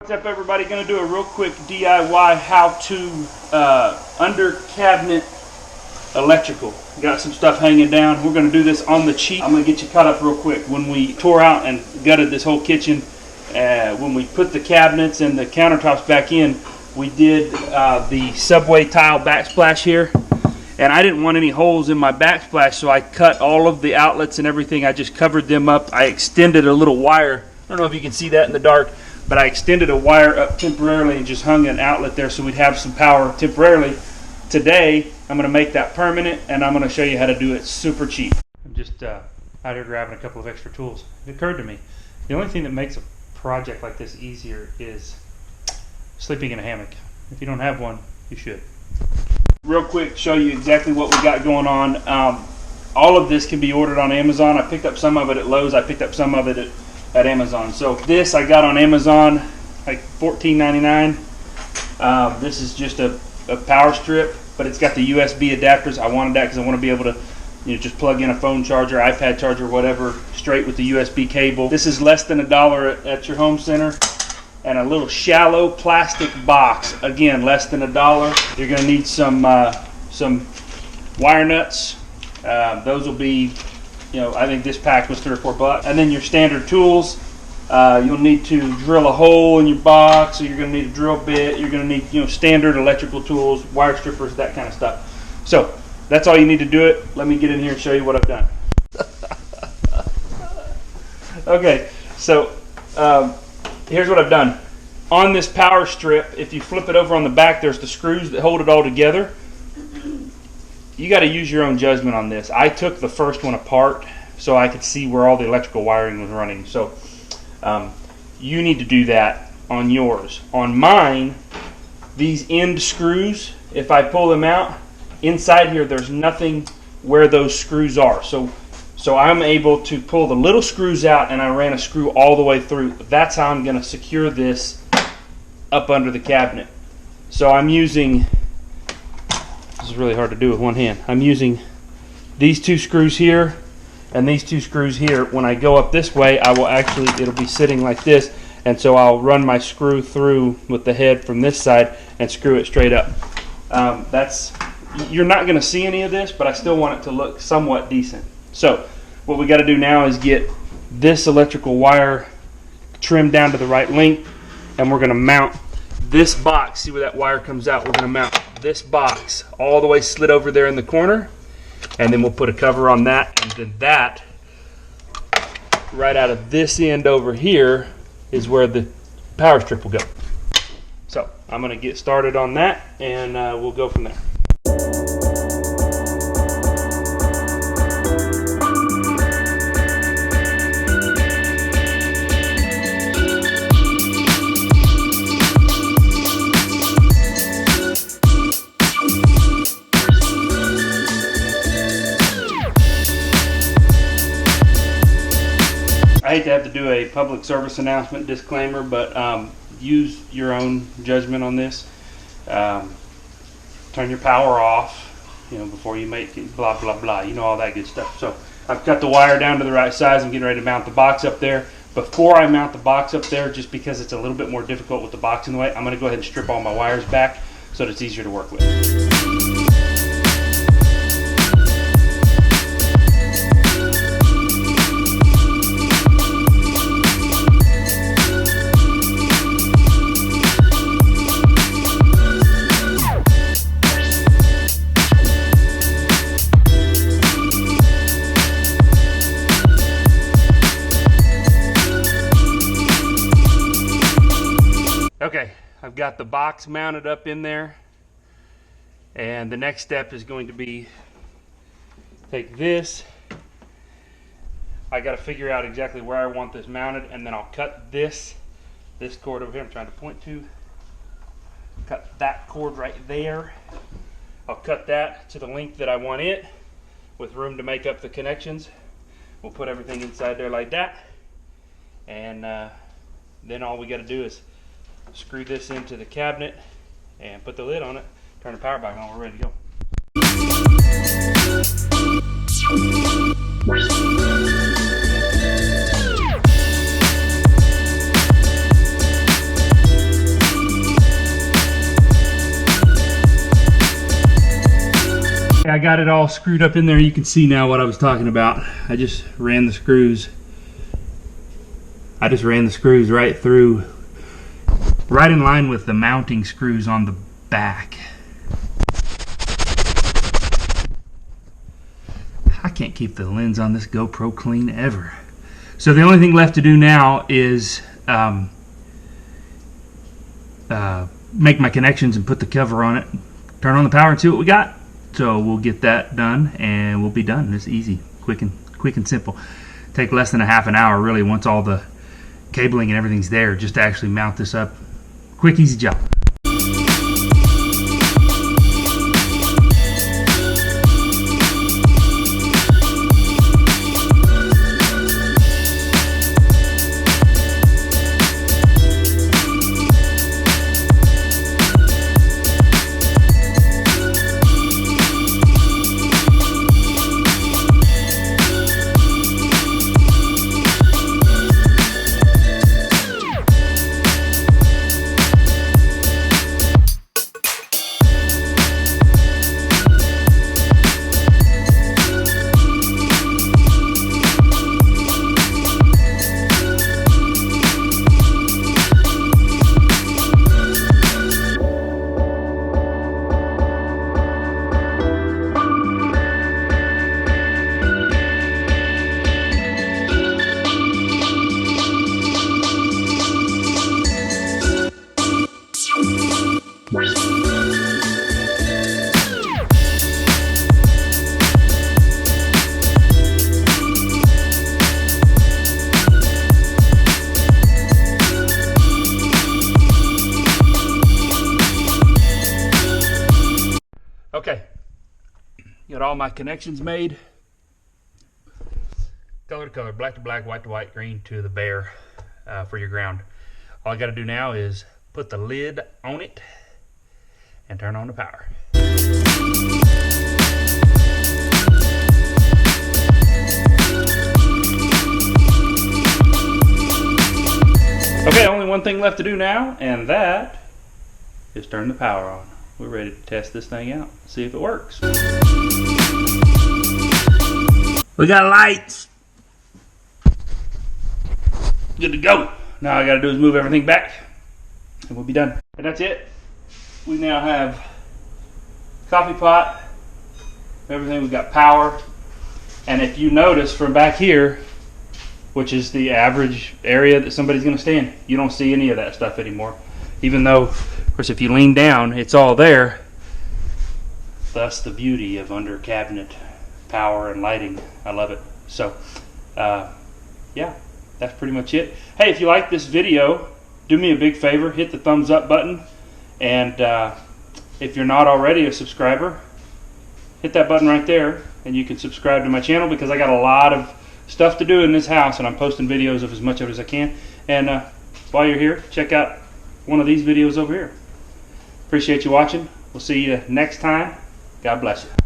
What's up, everybody? Going to do a real quick DIY how-to under cabinet electrical. Got some stuff hanging down. We're going to do this on the cheap. I'm going to get you caught up real quick. When we tore out and gutted this whole kitchen, when we put the cabinets and the countertops back in, we did the subway tile backsplash here, and I didn't want any holes in my backsplash, so I cut all of the outlets and everything. I just covered them up. I extended a little wire. I don't know if you can see that in the dark, but I extended a wire up temporarily and just hung an outlet there so we'd have some power temporarily. Today, I'm going to make that permanent, and I'm going to show you how to do it super cheap. I'm just out here grabbing a couple of extra tools. It occurred to me, the only thing that makes a project like this easier is sleeping in a hammock. If you don't have one, you should. Real quick, show you exactly what we got going on. All of this can be ordered on Amazon. I picked up some of it at Lowe's. I picked up some of it at Amazon. So this I got on Amazon, like $14.99. This is just a power strip, but it's got the USB adapters. I wanted that because I want to be able to, just plug in a phone charger, iPad charger, whatever, straight with the USB cable. This is less than $1 at your home center. And a little shallow plastic box, again, less than $1. You're going to need some wire nuts. Those will be, I think this pack was $3 or $4. And then your standard tools. You'll need to drill a hole in your box, so you're going to need a drill bit. You're going to need, standard electrical tools, wire strippers, that kind of stuff. So that's all you need to do it. Let me get in here and show you what I've done. Okay, so here's what I've done. On this power strip, if you flip it over on the back, there's the screws that hold it all together. You got to use your own judgment on this. I took the first one apart so I could see where all the electrical wiring was running. So you need to do that on yours. On mine, these end screws, if I pull them out, inside here there's nothing where those screws are. So I'm able to pull the little screws out, and I ran a screw all the way through. That's how I'm going to secure this up under the cabinet. So I'm using, this is really hard to do with one hand, I'm using these two screws here and these two screws here. When I go up this way, it'll be sitting like this, and so I'll run my screw through with the head from this side and screw it straight up. You're not going to see any of this, but I still want it to look somewhat decent. So what we got to do now is get this electrical wire trimmed down to the right length, and we're going to mount this box. See where that wire comes out? We're going to mount this box all the way slid over there in the corner, and then we'll put a cover on that, and then that right out of this end over here is where the power strip will go. So I'm going to get started on that, and we'll go from there. I hate to have to do a public service announcement disclaimer, but use your own judgment on this. Turn your power off, before you make it, blah, blah, blah, all that good stuff. So I've cut the wire down to the right size. I'm getting ready to mount the box up there. Before I mount the box up there, just because it's a little bit more difficult with the box in the way, I'm going to go ahead and strip all my wires back so that it's easier to work with. Okay, I've got the box mounted up in there, and the next step is going to be take this. I got to figure out exactly where I want this mounted, and then I'll cut this cord over here I'm trying to point to. Cut that cord right there. I'll cut that to the length that I want it, with room to make up the connections. We'll put everything inside there like that, and then all we got to do is screw this into the cabinet and put the lid on it, turn the power back on, we're ready to go. I got it all screwed up in there. You can see now what I was talking about. I just ran the screws. Right through, right in line with the mounting screws on the back. I can't keep the lens on this GoPro clean ever. So the only thing left to do now is make my connections and put the cover on it, turn on the power and see what we got. So we'll get that done and we'll be done. It's easy, quick and simple. Take less than a half an hour really once all the cabling and everything's there just to actually mount this up. Quick, easy job. Okay, got all my connections made. Color to color, black to black, white to white, green to the bare for your ground. All I got to do now is put the lid on it and turn on the power. Okay, only one thing left to do now, and that is turn the power on. We're ready to test this thing out, see if it works. We got lights. Good to go. Now all I gotta do is move everything back and we'll be done. And that's it. We now have coffee pot, everything. We've got power. And if you notice from back here, which is the average area that somebody's gonna stay in, you don't see any of that stuff anymore. Even though, of course, if you lean down, it's all there. Thus the beauty of under cabinet power and lighting. I love it. So, yeah, that's pretty much it. Hey, if you like this video, do me a big favor, hit the thumbs up button. And if you're not already a subscriber, hit that button right there and you can subscribe to my channel, because I got a lot of stuff to do in this house and I'm posting videos of as much of it as I can. And while you're here, check out one of these videos over here. Appreciate you watching. We'll see you next time. God bless you.